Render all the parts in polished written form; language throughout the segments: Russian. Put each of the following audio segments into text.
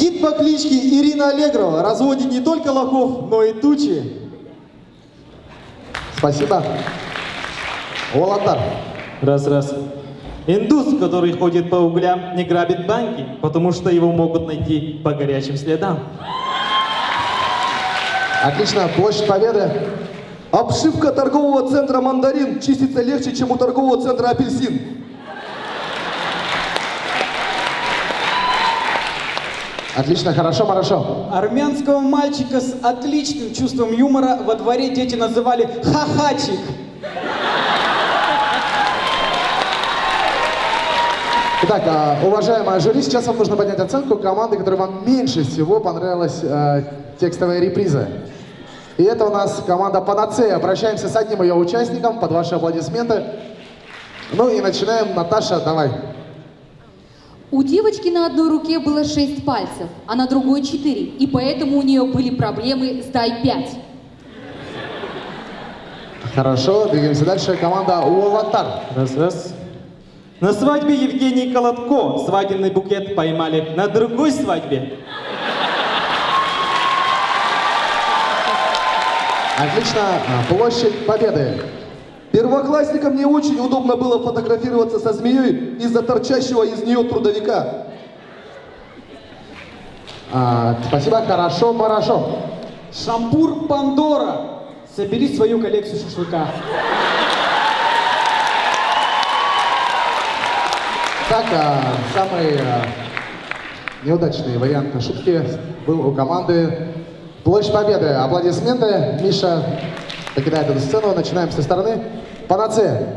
Гид по кличке Ирина Аллегрова разводит не только лохов, но и тучи. Спасибо. Володар. Раз. Индус, который ходит по углям, не грабит банки, потому что его могут найти по горячим следам. Отлично. Площадь Победы. Обшивка торгового центра «Мандарин» чистится легче, чем у торгового центра «Апельсин». Отлично, хорошо. Армянского мальчика с отличным чувством юмора во дворе дети называли «хахачик». Итак, уважаемая жюри, сейчас вам нужно поднять оценку команды, которой вам меньше всего понравилась текстовая реприза. И это у нас команда «Панацея». Обращаемся с одним ее участником под ваши аплодисменты. Ну и начинаем. Наташа, давай. У девочки на одной руке было 6 пальцев, а на другой 4, и поэтому у нее были проблемы с дай-5. Хорошо, двигаемся дальше. Команда «Уолатар». Раз. На свадьбе Евгении Колотко свадебный букет поймали на другой свадьбе. Отлично. Площадь Победы. Первоклассникам не очень удобно было фотографироваться со змеей из-за торчащего из нее трудовика. Спасибо, хорошо. Шампур Пандора. Собери свою коллекцию шашлыка. Так, самый неудачный вариант шутки был у команды «Площадь Победы». Аплодисменты. Миша покидает эту сцену. Начинаем со стороны «Панацея».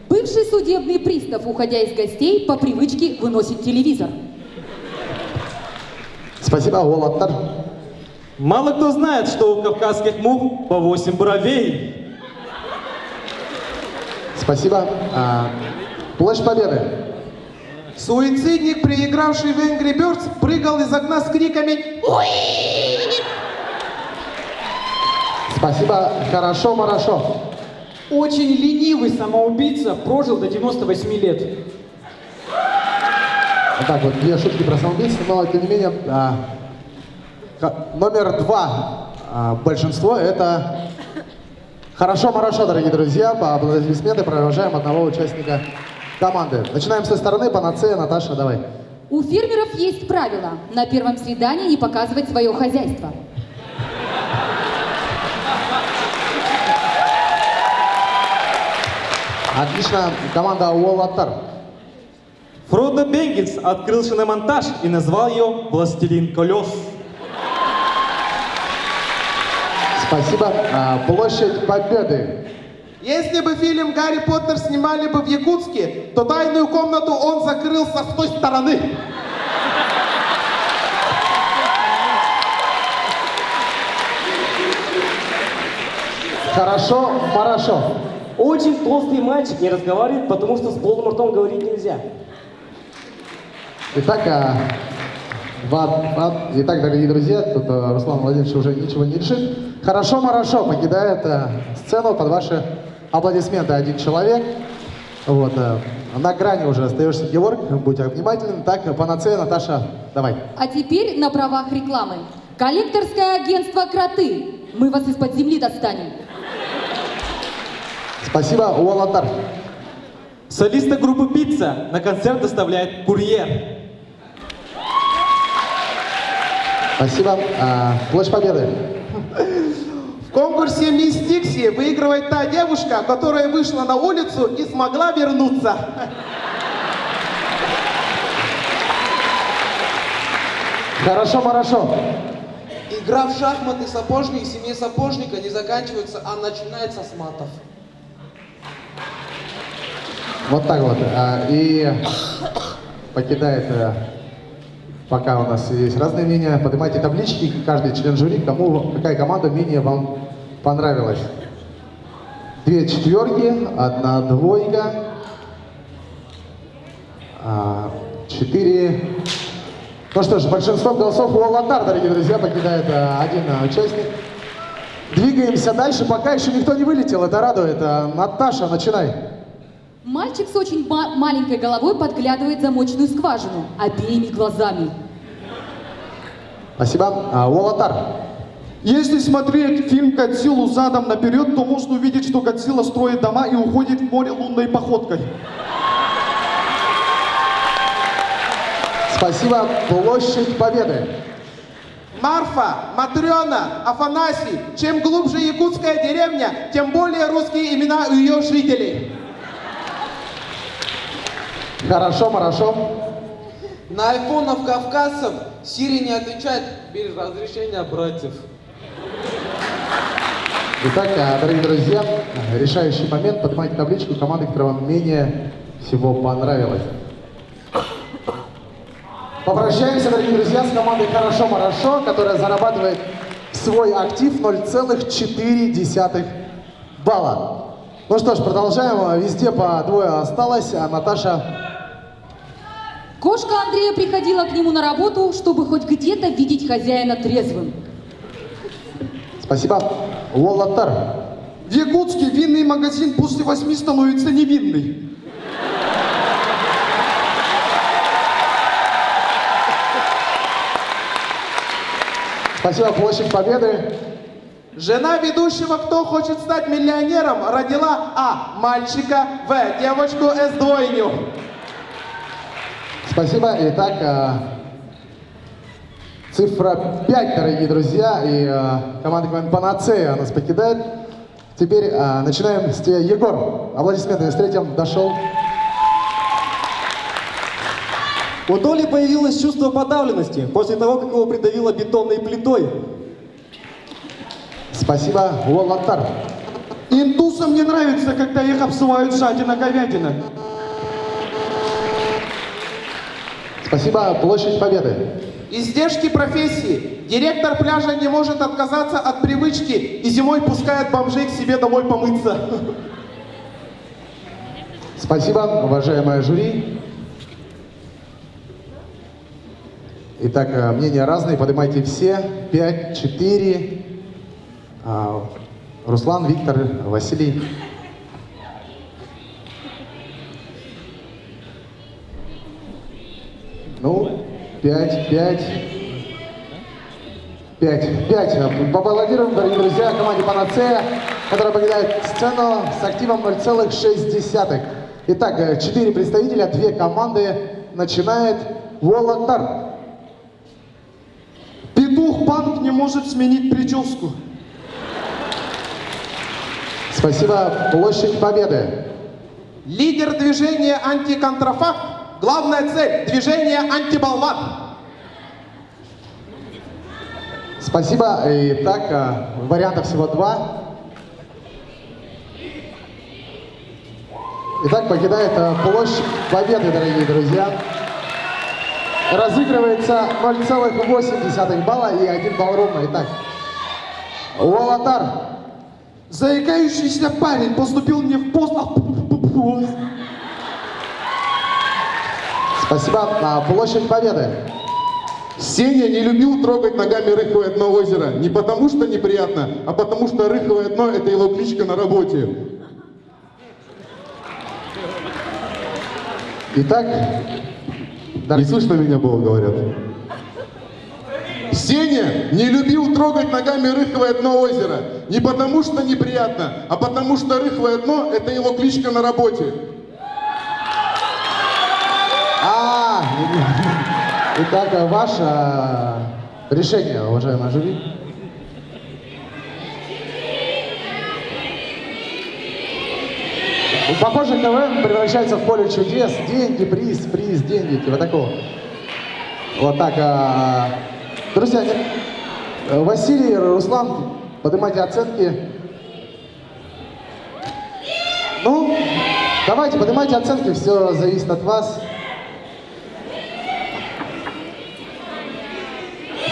Бывший судебный пристав, уходя из гостей, по привычке выносит телевизор. Спасибо, Уолатар. Мало кто знает, что у кавказских мух по 8 бровей. Спасибо. Площадь Победы. Суицидник, переигравший в Angry Birds, прыгал из окна с криками «Уи!». Спасибо, хорошо. Очень ленивый самоубийца прожил до 98 лет. Вот так вот, 2 шутки про самоубийство, но тем не менее, номер 2 большинство это хорошо, дорогие друзья. По аплодисменты провожаем одного участника команды. Начинаем со стороны «Панацея». Наташа, давай. У фермеров есть правило: на первом свидании не показывать свое хозяйство. Отлично, команда «Уолатар». Фродо Бэггинс открыл шиномонтаж и назвал ее «Властелин колес». Спасибо. Площадь Победы. Если бы фильм «Гарри Поттер» снимали бы в Якутске, то тайную комнату он закрылся с той стороны. Хорошо. Очень толстый мальчик не разговаривает, потому что с полным ртом говорить нельзя. Итак, дорогие друзья, тут Руслан Владимирович уже ничего не решит. Хорошо, покидает сцену под ваши аплодисменты один человек. Вот, на грани уже остаешься, Георг, будь внимательным. Так, «Панацея», Наташа, давай. А теперь на правах рекламы. Коллекторское агентство «Кроты». Мы вас из-под земли достанем. Спасибо, Уолатар. Солиста группы «Пицца» на концерт доставляет курьер. Спасибо. Площадь Победы. В конкурсе «Мисс Дикси» выигрывает та девушка, которая вышла на улицу и смогла вернуться. Хорошо. Игра в шахматы сапожник в семье сапожника не заканчивается, а начинается с матов. Вот так вот. И покидает, пока у нас есть разные мнения, поднимайте таблички, каждый член жюри, кому какая команда менее вам понравилась. 2 четверки, 1 двойка, 4. Ну что ж, большинство голосов Уолатар, дорогие друзья, покидает один участник. Двигаемся дальше, пока еще никто не вылетел, это радует. Наташа, начинай. Мальчик с очень маленькой головой подглядывает в замочную скважину обеими глазами. Спасибо. Уолатар. Если смотреть фильм «Годзиллу» задом наперед, то можно увидеть, что Годзилла строит дома и уходит в море лунной походкой. Спасибо. Площадь Победы. Марфа, Матрена, Афанасий. Чем глубже якутская деревня, тем более русские имена у ее жителей. Хорошо, хорошо. На айфонов кавказцев Сири не отвечает без разрешения братьев. Итак, дорогие друзья, решающий момент. Поднимайте табличку команды, которая вам менее всего понравилась. Попрощаемся, дорогие друзья, с командой «Хорошо-хорошо», которая зарабатывает в свой актив 0,4 балла. Ну что ж, продолжаем. Везде по двое осталось. Наташа. Кошка Андрея приходила к нему на работу, чтобы хоть где-то видеть хозяина трезвым. Спасибо. Уолатар. В Якутске винный магазин после 8 становится невинный. Спасибо. Площадь Победы. Жена ведущего «Кто хочет стать миллионером» родила А. Мальчика, В. Девочку С. Двойню. Спасибо. Итак, цифра 5, дорогие друзья. И команда «Панацея» нас покидает. Теперь начинаем с тебя, Егор. Аплодисменты. С третьим дошел. У Толи появилось чувство подавленности после того, как его придавило бетонной плитой. Спасибо. Уолатар. Индусам не нравится, когда их обсывают жадина-говядина. Спасибо. Площадь Победы. Издержки профессии. Директор пляжа не может отказаться от привычки и зимой пускает бомжей к себе домой помыться. Спасибо, уважаемое жюри. Итак, мнения разные, поднимайте все. 5, 4. Руслан, Виктор, Василий. Ну, 5, 5. 5. Поаплодируем, дорогие друзья, команде «Панацея», которая покидает сцену с активом 0,6. Итак, 4 представителя, 2 команды. Начинает Уолатар. Петух-панк не может сменить прическу. Спасибо. Площадь Победы. Лидер движения «Антиконтрафакт». Главная цель – движение «Антиболван». Спасибо. Итак, вариантов всего 2. Итак, покидает Площадь Победы, дорогие друзья. Разыгрывается 0,8 балла и 1 балл ровно. Итак, Уолатар. Заикающийся парень поступил мне в пост. Спасибо. Площадь Победы. Сеня не любил трогать ногами рыхлое дно озера. Не потому что неприятно, а потому что рыхлое дно – это его кличка на работе. Итак, Не слышно меня было, говорят. Сеня не любил трогать ногами рыхлое дно озера. Не потому что неприятно, а потому что рыхлое дно – это его кличка на работе. Итак, ваше решение, уважаемое жюри. Похоже, КВН превращается в поле чудес. Деньги, приз, деньги, типа такого. Вот так. Друзья, Василий, Руслан, поднимайте оценки. Ну, давайте, поднимайте оценки, все зависит от вас.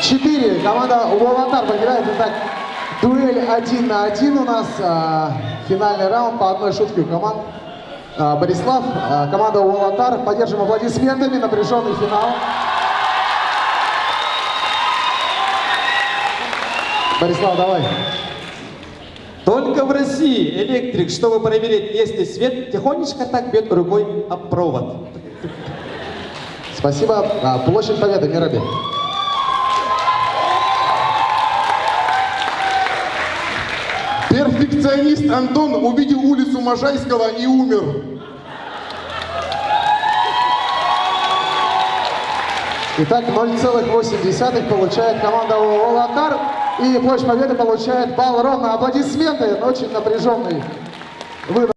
4. Команда Уолатар выиграет. Итак, дуэль 1 на 1 у нас. Финальный раунд по одной шутке у команд. Борислав, команда Уолатар. Поддержим аплодисментами. Напряженный финал. Борислав, давай. Только в России электрик, чтобы проверить, есть ли свет, тихонечко так бьет рукой об провод. Спасибо. Площадь Победы, Мираби. Перфекционист Антон увидел улицу Можайского и умер. Итак, 0,8 получает команда Волокар. И Площадь Победы получает балл ровно. Аплодисменты. Очень напряженный выдох.